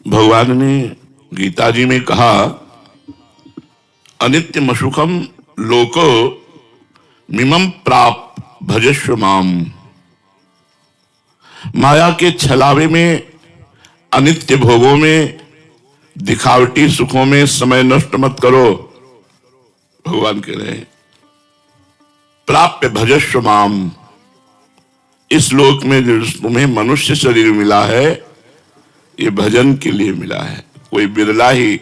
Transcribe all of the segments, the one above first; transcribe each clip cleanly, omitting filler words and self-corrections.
भगवान ने गीता जी में कहा, अनित्यम सुखम लोको मिमम प्राप भजस्व माम। माया के छलावे में, अनित्य भोगों में, दिखावटी सुखों में समय नष्ट मत करो। भगवान कह रहे हैं प्राप्य भजस्व माम। इस लोक में जो तुम्हें मनुष्य शरीर मिला है, ये भजन के लिए मिला है। कोई बिरला ही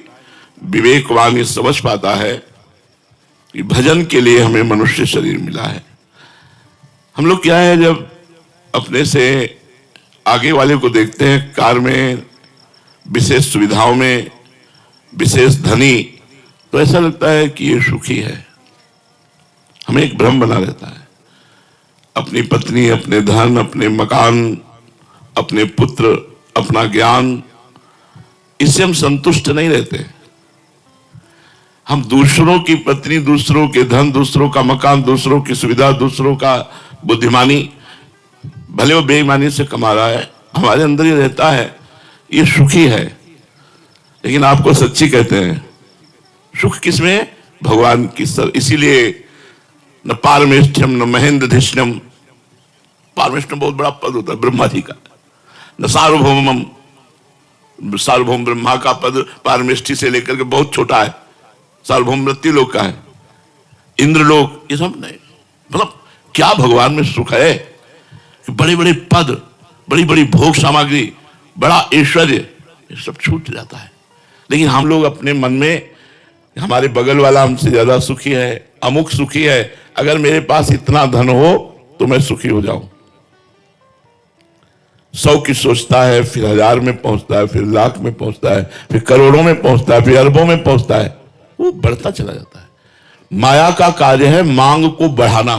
विवेकवान ये समझ पाता है कि भजन के लिए हमें मनुष्य शरीर मिला है। हम लोग क्या है, जब अपने से आगे वाले को देखते हैं कार में, विशेष सुविधाओं में, विशेष धनी, तो ऐसा लगता है कि ये सुखी है। हमें एक भ्रम बना रहता है। अपनी पत्नी, अपने धन, अपने मकान, अपने पुत्र, अपना ज्ञान, इससे हम संतुष्ट नहीं रहते। हम दूसरों की पत्नी, दूसरों के धन, दूसरों का मकान, दूसरों की सुविधा, दूसरों का बुद्धिमानी, भले वो बेईमानी से कमा रहा है, हमारे अंदर ही रहता है, ये सुखी है। लेकिन आपको सच्ची कहते हैं, सुख किसमें? भगवान की सर। इसीलिए न पारमेष्ठ्यम न महेंद्रधिष्ण्यम। पारमेष्ठ्यम बहुत बड़ा पद होता है ब्रह्मा जी का। न सार्वभौमम, सार्वभौम ब्रह्मा का पद पारमेष्ठी से लेकर के बहुत छोटा है। सार्वभौम मृत्यु लोक का है, इंद्रलोक, ये सब नहीं। मतलब क्या भगवान में सुख है कि बड़े बड़े पद, बड़ी बड़ी भोग सामग्री, बड़ा ऐश्वर्य, ये सब छूट जाता है। लेकिन हम लोग अपने मन में, हमारे बगल वाला हमसे ज्यादा सुखी है, अमुक सुखी है, अगर मेरे पास इतना धन हो तो मैं सुखी हो जाऊं। 100 की सोचता है, फिर 1000 में पहुंचता है, फिर लाख में पहुंचता है, फिर करोड़ों में पहुंचता है, फिर अरबों में पहुंचता है। वो बढ़ता चला जाता है। माया का कार्य है मांग को बढ़ाना,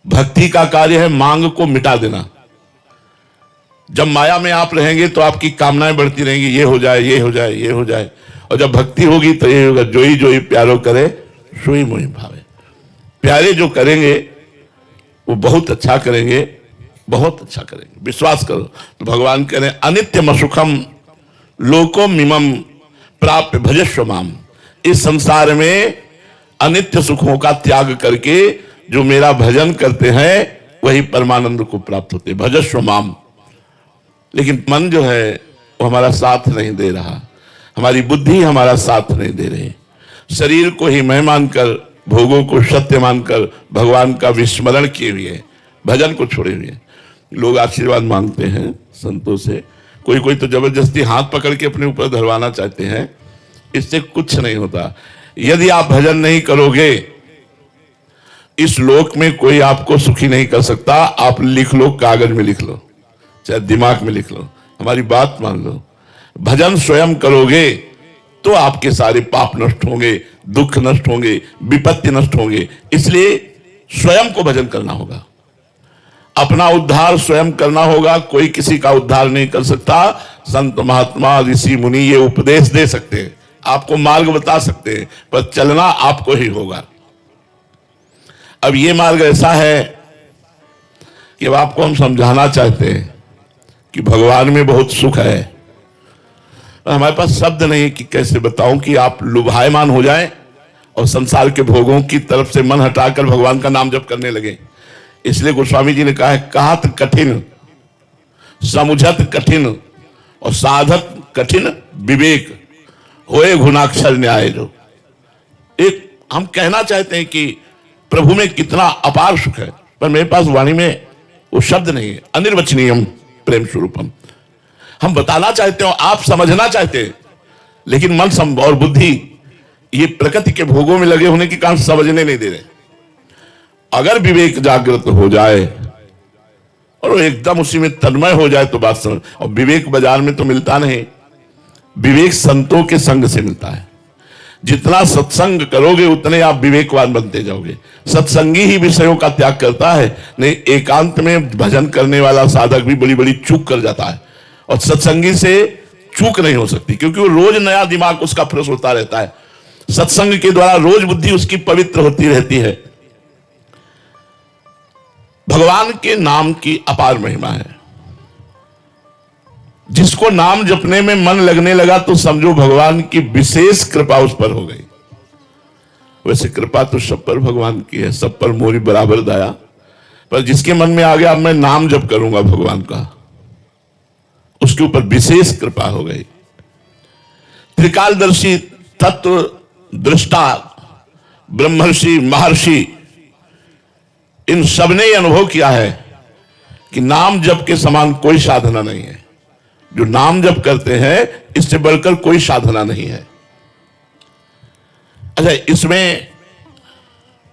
भक्ति का कार्य है मांग को मिटा देना। जब माया में आप रहेंगे तो आपकी कामनाएं बढ़ती रहेंगी, ये हो जाए, ये हो जाए, ये हो जाए। और जब भक्ति होगी तो ये होगा, जोई जोई प्यारो करे सोई मोहि भावे। प्यारे जो करेंगे वो बहुत अच्छा करेंगे, बहुत अच्छा करेंगे, विश्वास करो। तो भगवान कह रहे हैं अनित्यम सुखम लोको मिमम प्राप्य भजस्व माम। इस संसार में अनित्य सुखों का त्याग करके जो मेरा भजन करते हैं वही परमानंद को प्राप्त होते, भजस्व माम। लेकिन मन जो है वो हमारा साथ नहीं दे रहा, हमारी बुद्धि हमारा साथ नहीं दे रही। शरीर को ही मैं मानकर, भोगों को सत्य मानकर भगवान का विस्मरण किए हुए, भजन को छोड़े हुए लोग आशीर्वाद मांगते हैं संतों से। कोई कोई तो जबरदस्ती हाथ पकड़ के अपने ऊपर धरवाना चाहते हैं। इससे कुछ नहीं होता। यदि आप भजन नहीं करोगे, इस लोक में कोई आपको सुखी नहीं कर सकता। आप लिख लो, कागज में लिख लो, चाहे दिमाग में लिख लो, हमारी बात मान लो। भजन स्वयं करोगे तो आपके सारे पाप नष्ट होंगे, दुख नष्ट होंगे, विपत्ति नष्ट होंगे। इसलिए स्वयं को भजन करना होगा, अपना उद्धार स्वयं करना होगा। कोई किसी का उद्धार नहीं कर सकता। संत महात्मा ऋषि मुनि ये उपदेश दे सकते हैं, आपको मार्ग बता सकते हैं, पर चलना आपको ही होगा। अब ये मार्ग ऐसा है कि अब आपको हम समझाना चाहते हैं कि भगवान में बहुत सुख है। हमारे पास शब्द नहीं कि कैसे बताऊं कि आप लुभायमान हो जाएं और संसार के भोगों की तरफ से मन हटाकर भगवान का नाम जप करने लगे। इसलिए गोस्वामी जी ने कहा है, कहत कठिन, समुझत कठिन और साधत कठिन विवेक, होए गुणाक्षर न्याय। जो एक हम कहना चाहते हैं कि प्रभु में कितना अपार सुख है, पर मेरे पास वाणी में वो शब्द नहीं है। अनिर्वचनीयम प्रेम स्वरूपम हम बताना चाहते हो, आप समझना चाहते हैं, लेकिन मन और बुद्धि ये प्रकृति के भोगों में लगे होने के कारण समझने नहीं दे रहे। अगर विवेक जागृत हो जाए और वो एकदम उसी में तन्मय हो जाए तो बात समझ। और विवेक बाजार में तो मिलता नहीं, विवेक संतों के संग से मिलता है। जितना सत्संग करोगे उतने आप विवेकवान बनते जाओगे। सत्संगी ही विषयों का त्याग करता है, नहीं एकांत में भजन करने वाला साधक भी बड़ी बड़ी चूक कर जाता है। और सत्संगी से चूक नहीं हो सकती, क्योंकि वो रोज नया दिमाग उसका फ्रेश होता रहता है। सत्संग के द्वारा रोज बुद्धि उसकी पवित्र होती रहती है। भगवान के नाम की अपार महिमा है। जिसको नाम जपने में मन लगने लगा तो समझो भगवान की विशेष कृपा उस पर हो गई। वैसे कृपा तो सब पर भगवान की है, सब पर मोरी बराबर दया, पर जिसके मन में आ गया अब मैं नाम जप करूंगा भगवान का, उसके ऊपर विशेष कृपा हो गई। त्रिकालदर्शी, तत्व दृष्टा, ब्रह्मर्षि, महर्षि, इन सबने अनुभव किया है कि नाम जप के समान कोई साधना नहीं है। जो नाम जप करते हैं इससे बढ़कर कोई साधना नहीं है। अच्छा, इसमें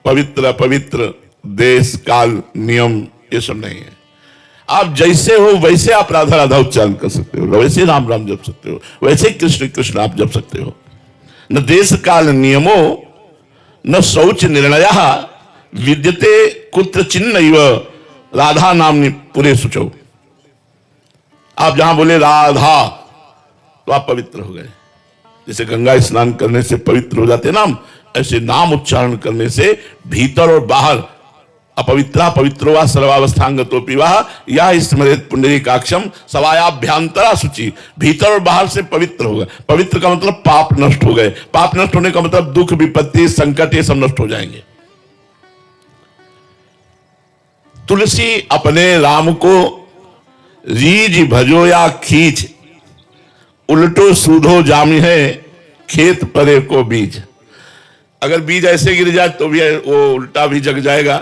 पवित्र अपवित्र, देश काल नियम ये सब नहीं है। आप जैसे हो वैसे आप राधा राधा उच्चारण कर सकते हो, वैसे राम राम जप सकते हो, वैसे कृष्ण कृष्ण आप जप सकते हो। न देश काल नियमो न शौच निर्णय विद्यते कुत्र चिन्ह राधा नाम पूरे सुचो। आप जहां बोले राधा तो आप पवित्र हो गए। जैसे गंगा स्नान करने से पवित्र हो जाते नाम, ऐसे नाम उच्चारण करने से भीतर और बाहर अपवित्रा पवित्रो वा सर्वावस्थांगतोपि वा या स्मरेत पुंडरीकाक्षम सवायाभ्यांतरा शुचि। भीतर और बाहर से पवित्र हो गए। पवित्र का मतलब पाप नष्ट हो गए। पाप नष्ट होने का मतलब दुख विपत्ति संकट ये सब नष्ट हो जाएंगे। तुलसी अपने राम को रीज भजो या खींच, उल्टो सूधो जामी है खेत परे को बीज। अगर बीज ऐसे गिर जाए तो भी वो उल्टा भी जग जाएगा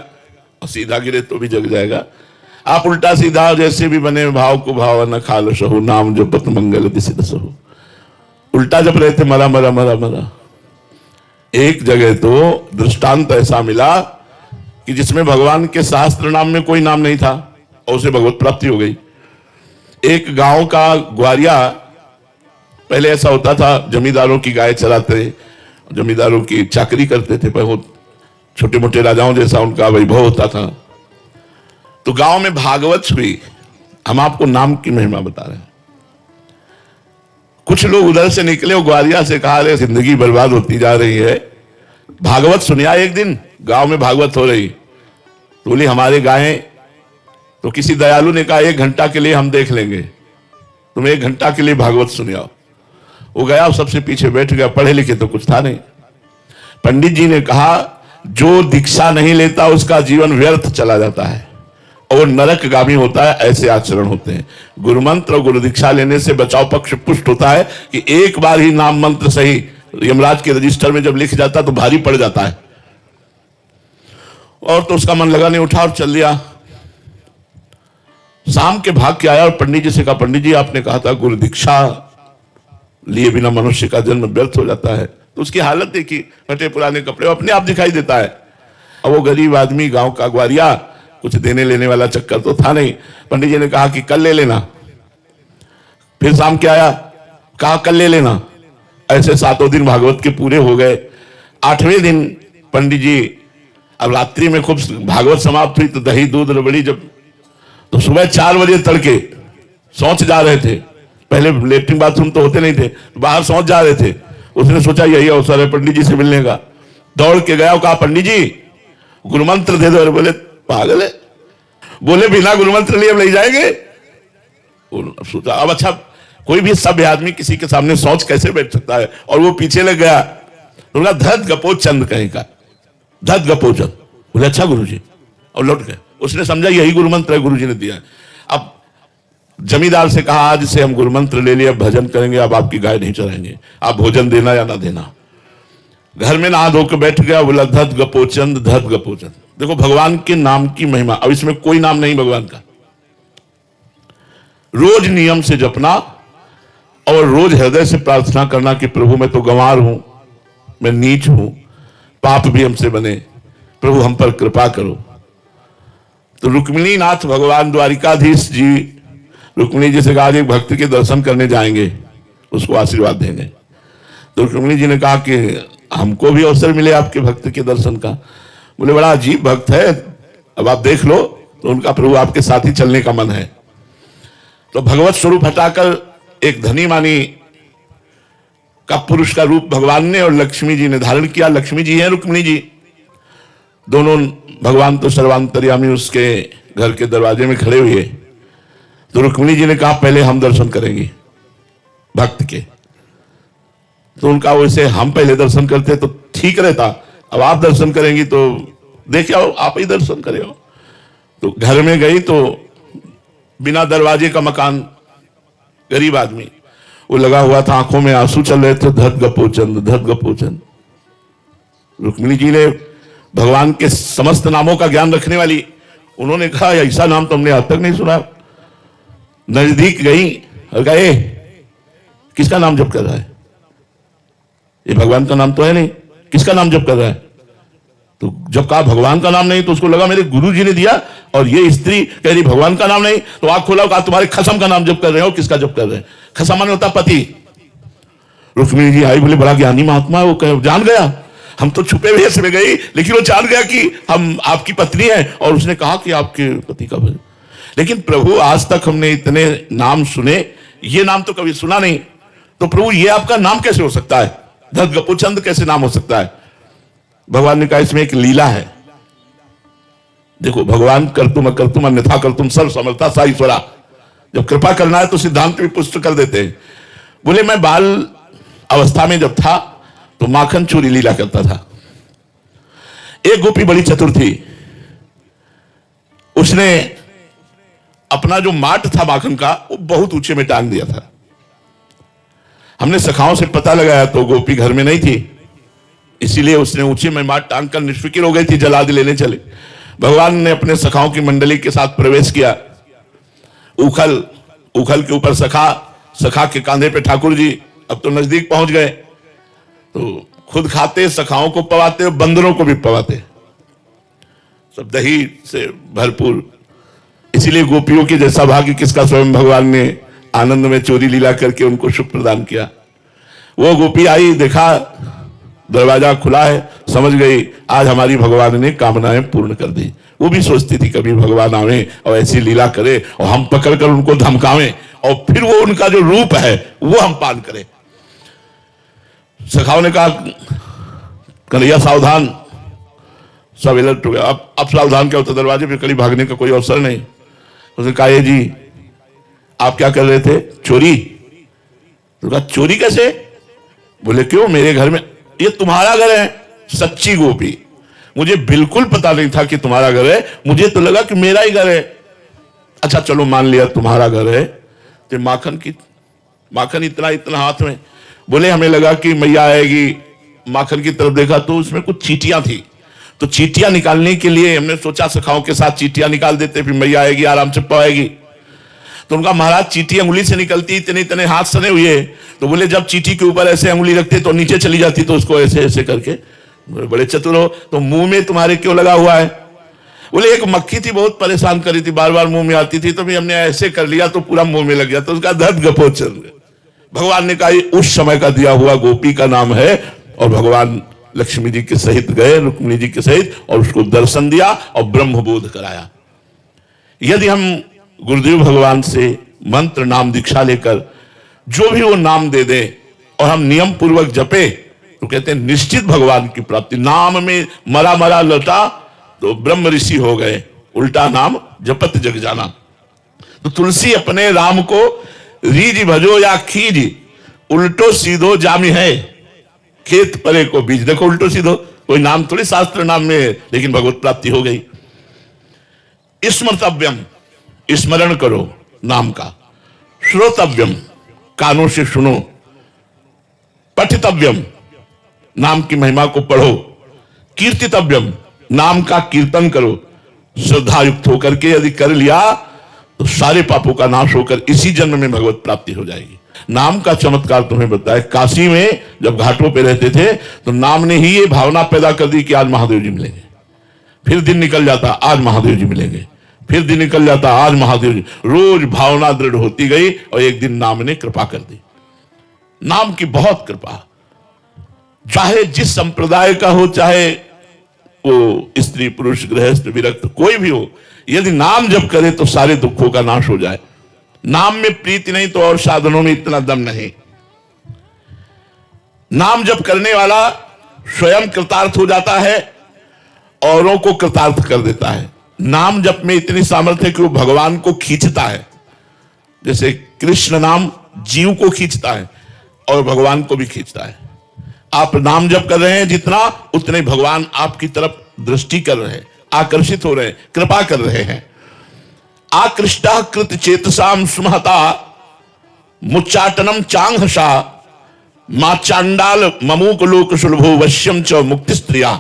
और सीधा गिरे तो भी जग जाएगा। आप उल्टा सीधा जैसे भी बने, भाव को भाव न खाल सहु, नाम जो पत मंगल दिशि दसहु। उल्टा जब रहे थे मरा मरा मरा मरा। एक जगह तो दृष्टांत ऐसा मिला कि जिसमें भगवान के शास्त्र नाम में कोई नाम नहीं था और उसे भगवत प्राप्ति हो गई। एक गांव का ग्वारिया, पहले ऐसा होता था जमींदारों की गाय चराते, जमींदारों की चाकरी करते थे, बहुत छोटे मोटे राजाओं जैसा उनका वैभव होता था। तो गांव में भागवत हुई। हम आपको नाम की महिमा बता रहे हैं। कुछ लोग उधर से निकले और ग्वारिया से कहा, रे जिंदगी बर्बाद होती जा रही है, भागवत सुनिया। एक दिन गांव में भागवत हो रही, तो बोली हमारे गायें, तो किसी दयालु ने कहा 1 घंटा के लिए हम देख लेंगे, तुम 1 घंटा के लिए भागवत सुनियाओ। वो गया और सबसे पीछे बैठ गया। पढ़े लिखे तो कुछ था नहीं। पंडित जी ने कहा जो दीक्षा नहीं लेता उसका जीवन व्यर्थ चला जाता है और नरकगामी होता है, ऐसे आचरण होते हैं। गुरु मंत्र और गुरु दीक्षा लेने से बचाव पक्ष पुष्ट होता है कि एक बार ही नाम मंत्र सही यमराज के रजिस्टर में जब लिख जाता तो भारी पड़ जाता है। और तो उसका मन लगा नहीं, उठा और चल दिया। शाम के भाग के आया और पंडित जी से कहा, पंडित जी आपने कहा था गुरु दीक्षा लिए बिना मनुष्य का जन्म व्यर्थ हो जाता है। तो उसकी हालत देखी, फटे पुराने कपड़े, अपने आप दिखाई देता है। अब वो गरीब आदमी, गांव का ग्वारिया, कुछ देने लेने वाला चक्कर तो था नहीं। पंडित जी ने कहा कि कल ले लेना। फिर शाम के आया, कहा कल ले लेना। ऐसे 7 दिन भागवत के पूरे हो गए। 8वें दिन पंडित जी, अब रात्रि में खूब भागवत समाप्त हुई तो दही दूध रबड़ी, जब तो सुबह 4 बजे तड़के शौच जा रहे थे। पहले लेटरिन बाथरूम तो होते नहीं थे, बाहर शौच जा रहे थे। उसने सोचा यही अवसर है पंडित जी से मिलने का। दौड़ के गया और कहा, पंडित जी गुरु मंत्र दे दो। अरे बोले पागल है, बोले बिना गुरु मंत्र लिए हम ले जाएंगे। सोचा अब अच्छा कोई भी सभ्य आदमी किसी के सामने शौच कैसे बैठ सकता है। और वो पीछे लग गया। तो बोला धत गपो चंद कहीं का, धत गपो चंद। बोले अच्छा गुरु जी, और लौट गए। उसने समझा यही गुरु मंत्र है, गुरु जी ने दिया। अब जमींदार से कहा आज से हम गुरु मंत्र ले लिए, अब भजन करेंगे, अब आपकी गाय नहीं चराएंगे, आप भोजन देना या ना देना। घर में नहा धो के बैठ गया। बोला धत गपोचंद, धत गपोचंद। देखो भगवान के नाम की महिमा। अब इसमें कोई नाम नहीं भगवान का। रोज नियम से जपना और रोज हृदय से प्रार्थना करना कि प्रभु मैं तो गंवार हूं, मैं नीच हूं, पाप भी हमसे बने, प्रभु हम पर कृपा करो। तो रुक्मिणी नाथ भगवान द्वारिकाधीश जी, रुक्मिणी जी से कहा कि भक्त के दर्शन करने जाएंगे, उसको आशीर्वाद देंगे। तो रुक्मिणी जी ने कहा कि हमको भी अवसर मिले आपके भक्त के दर्शन का। बोले बड़ा अजीब भक्त है, अब आप देख लो। तो उनका प्रभु आपके साथ ही चलने का मन है। तो भगवत स्वरूप हटाकर एक धनी मानी का पुरुष का रूप भगवान ने और लक्ष्मी जी ने धारण किया। लक्ष्मी जी हैं, रुक्मिणी जी, दोनों। भगवान तो सर्वांतर्यामी उसके घर के दरवाजे में खड़े हुए। तो रुक्मिणी जी ने कहा पहले हम दर्शन करेंगे भक्त के। तो उनका वैसे हम पहले दर्शन करते तो ठीक रहता, अब आप दर्शन करेंगी तो देखिए आप ही दर्शन करे हो। तो घर में गई तो बिना दरवाजे का मकान, गरीब आदमी, वो लगा हुआ था, आंखों में आंसू चल रहे थे, धत गपोचंद धत गपोचंद। रुक्मिणी जी ने भगवान के समस्त नामों का ज्ञान रखने वाली, उन्होंने कहा ऐसा नाम तो हमने आज तक नहीं सुना। नजदीक गई और कहा किसका नाम जप कर रहा है, ये भगवान का नाम तो है नहीं, किसका नाम जप कर रहा है। तो जब कहा भगवान का नाम नहीं तो उसको लगा मेरे गुरु जी ने दिया, और ये स्त्री कह रही भगवान का नाम नहीं। तो आंख खोला, कहा तुम्हारे खसम का नाम जप कर रहे हो, किसका जप कर रहे हैं। खसम माने होता पति। रुक्मिणी जी आई, बोले बड़ा ज्ञानी महात्मा है, वो जान गया, हम तो छुपे वेश में गई लेकिन वो जान गया कि हम आपकी पत्नी है, और उसने कहा कि आपके पति का भजन। लेकिन प्रभु आज तक हमने इतने नाम सुने, ये नाम तो कभी सुना नहीं, तो प्रभु ये आपका नाम कैसे हो सकता है, धत गपोचंद कैसे नाम हो सकता है। भगवान ने कहा इसमें एक लीला है। देखो भगवान कर्तुम अकर्तुम अन्यथा कर्तुम सर्व समर्था सा ईश्वरा, जब कृपा करना है तो सिद्धांत भी पुष्ट कर देते हैं। बोले मैं बाल अवस्था में जब था तो माखन चोरी लीला करता था। एक गोपी बड़ी चतुर थी, उसने अपना जो माट था माखन का वो बहुत ऊंचे में टांग दिया था। हमने सखाओं से पता लगाया तो गोपी घर में नहीं थी, इसीलिए उसने ऊंचे में माट टांग कर निष्फिक्र हो गई थी, जलादि लेने चले। भगवान ने अपने सखाओं की मंडली के साथ प्रवेश किया। उखल के ऊपर सखा के कांधे पे ठाकुर जी, अब तो नजदीक पहुंच गए, तो खुद खाते, सखाओं को पवाते और बंदरों को भी पवाते, सब दही से भरपूर। इसीलिए गोपियों के जैसा भाग्य किसका, स्वयं भगवान ने आनंद में चोरी लीला करके उनको सुख प्रदान किया। वो गोपी आई, देखा दरवाजा खुला है, समझ गई आज हमारी भगवान ने कामनाएं पूर्ण कर दी। वो भी सोचती थी कभी भगवान आवे और ऐसी लीला करे और हम पकड़कर उनको धमकावें और फिर वो उनका जो रूप है वो हम पान करें। सखाओं ने कहा कन्हैया सावधान, सब अलर्ट हो गया। अब सावधान क्या होता, दरवाजे पे कहीं भागने का कोई अवसर नहीं। उसने कहा ये जी आप क्या कर रहे थे, चोरी। तो कहा चोरी कैसे। बोले क्यों, मेरे घर में, ये तुम्हारा घर है। सच्ची गोपी, मुझे बिल्कुल पता नहीं था कि तुम्हारा घर है, मुझे तो लगा कि मेरा ही घर है। अच्छा चलो मान लिया तुम्हारा घर है, तो माखन इतना हाथ में। बोले हमें लगा कि मैया आएगी, माखन की तरफ देखा तो उसमें कुछ चीटियां थी, तो चीटियां निकालने के लिए हमने सोचा सखाओं के साथ चीटियां निकाल देते, फिर मैया आएगी आराम से पवाएगी। तो उनका महाराज चीटी अंगुली से निकलती, इतने इतने हाथ सने हुए, तो बोले जब चीटी के ऊपर ऐसे अंगुली रखते तो नीचे चली जाती, तो उसको ऐसे ऐसे करके, बड़े चतुर हो, तो मुंह में तुम्हारे क्यों लगा हुआ है। बोले एक मक्खी थी बहुत परेशान करी थी, बार बार मुंह में आती थी, तो भी हमने ऐसे कर लिया तो पूरा मुंह में लग गया, तो उसका धत गपोचन। भगवान ने कहा उस समय का दिया हुआ गोपी का नाम है, और भगवान लक्ष्मी जी के सहित गए, रुक्मिणी जी के सहित, और उसको दर्शन दिया और ब्रह्म बोध कराया। यदि हम गुरुदेव भगवान से मंत्र नाम दीक्षा लेकर जो भी वो नाम दे दे और हम नियम पूर्वक जपे, तो कहते हैं निश्चित भगवान की प्राप्ति। नाम में मरा लटा तो ब्रह्म ऋषि हो गए, उल्टा नाम जपत जग जाना। तो तुलसी अपने राम को रीज भजो या खीज, उल्टो सीधो जामी है, खेत परे को बीज। देखो उल्टो सीधो कोई नाम थोड़ी शास्त्र नाम में है, लेकिन भगवत प्राप्ति हो गई। स्मर्तव्यम, स्मरण करो नाम का। श्रोतव्यम, कानों से सुनो। पठितव्यम, नाम की महिमा को पढ़ो। कीर्तितव्यम, नाम का कीर्तन करो। श्रद्धा युक्त होकर के यदि कर लिया तो सारे पापों का नाश होकर इसी जन्म में भगवत प्राप्ति हो जाएगी। नाम का चमत्कार तुम्हें बताया, काशी में जब घाटों पे रहते थे तो नाम ने ही ये भावना पैदा कर दी कि आज महादेव जी मिलेंगे। फिर दिन निकल जाता, आज महादेव जी मिलेंगे, फिर दिन निकल जाता, आज महादेव जी। रोज भावना दृढ़ होती गई और एक दिन नाम ने कृपा कर दी। नाम की बहुत कृपा, चाहे जिस संप्रदाय का हो, चाहे वो स्त्री पुरुष गृहस्थ विरक्त कोई भी हो, यदि नाम जप करे तो सारे दुखों का नाश हो जाए। नाम में प्रीति नहीं तो और साधनों में इतना दम नहीं। नाम जप करने वाला स्वयं कृतार्थ हो जाता है, औरों को कृतार्थ कर देता है। नाम जप में इतनी सामर्थ्य है कि वो भगवान को खींचता है। जैसे कृष्ण नाम जीव को खींचता है और भगवान को भी खींचता है। आप नाम जप कर रहे हैं जितना, उतने भगवान आपकी तरफ दृष्टि कर रहे हैं, आकर्षित हो रहे हैं, कृपा कर रहे हैं। आकृष्टा कृत चेतसाम सुमहता मुच्चाटनम चांगहसा मा चांडाल ममूक लोक सुलभो वश्यम च मुक्ति स्त्रिया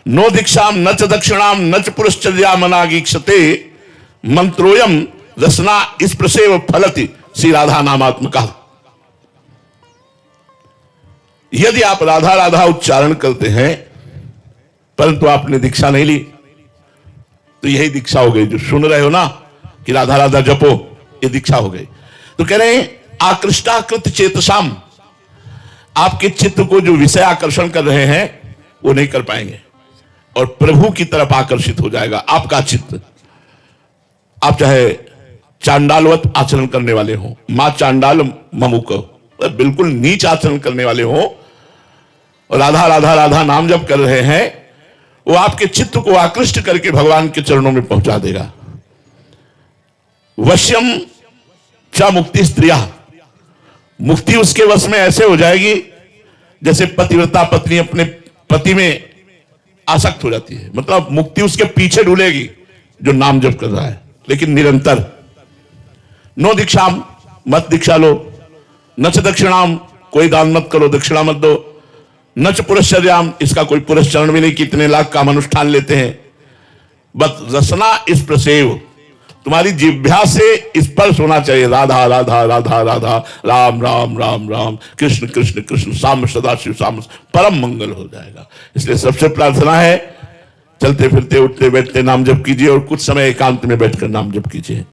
नो दीक्षाम न च दक्षिणाम न च पुरश्चर्या मनागीक्षते मंत्रोयम रसना इस प्रसेव फलति। श्री राधा नामात्मका। यदि आप राधा राधा उच्चारण करते हैं परंतु आपने दीक्षा नहीं ली, तो यही दीक्षा हो गई। जो सुन रहे हो ना कि राधा राधा जपो, ये दीक्षा हो गई। तो कह रहे हैं आकृष्टाकृत चेतसाम, आपके चित्त को जो विषय आकर्षण कर रहे हैं वो नहीं कर पाएंगे और प्रभु की तरफ आकर्षित हो जाएगा आपका चित्त। आप चाहे चांडालवत आचरण करने वाले हो, मां चांडाल ममुक, बिल्कुल नीच आचरण करने वाले हो, और राधा राधा राधा नाम जप कर रहे हैं, वो आपके चित्त को आकृष्ट करके भगवान के चरणों में पहुंचा देगा। वश्यम च मुक्ति स्त्रिया, मुक्ति उसके वश में ऐसे हो जाएगी जैसे पतिव्रता पत्नी अपने पति में आसक्त हो जाती है। मतलब मुक्ति उसके पीछे ढूलेगी जो नाम जप कर रहा है, लेकिन निरंतर। नो दीक्षाम, मत दीक्षा लो, न च दक्षिणाम, कोई दान मत करो, दक्षिणा मत दो, न च पुरश्चर्याम, इसका कोई पुरस्चरण भी नहीं, कितने लाख काम अनुष्ठान लेते हैं। बस रसना इस प्रसेव, तुम्हारी जिह्वा से स्पर्श होना चाहिए, राधा राधा राधा राधा, राम राम राम राम, कृष्ण कृष्ण कृष्ण, साम सदा शिव साम, परम मंगल हो जाएगा। इसलिए सबसे प्रार्थना है, चलते फिरते उठते बैठते नाम जप कीजिए और कुछ समय एकांत में बैठकर नाम जप कीजिए।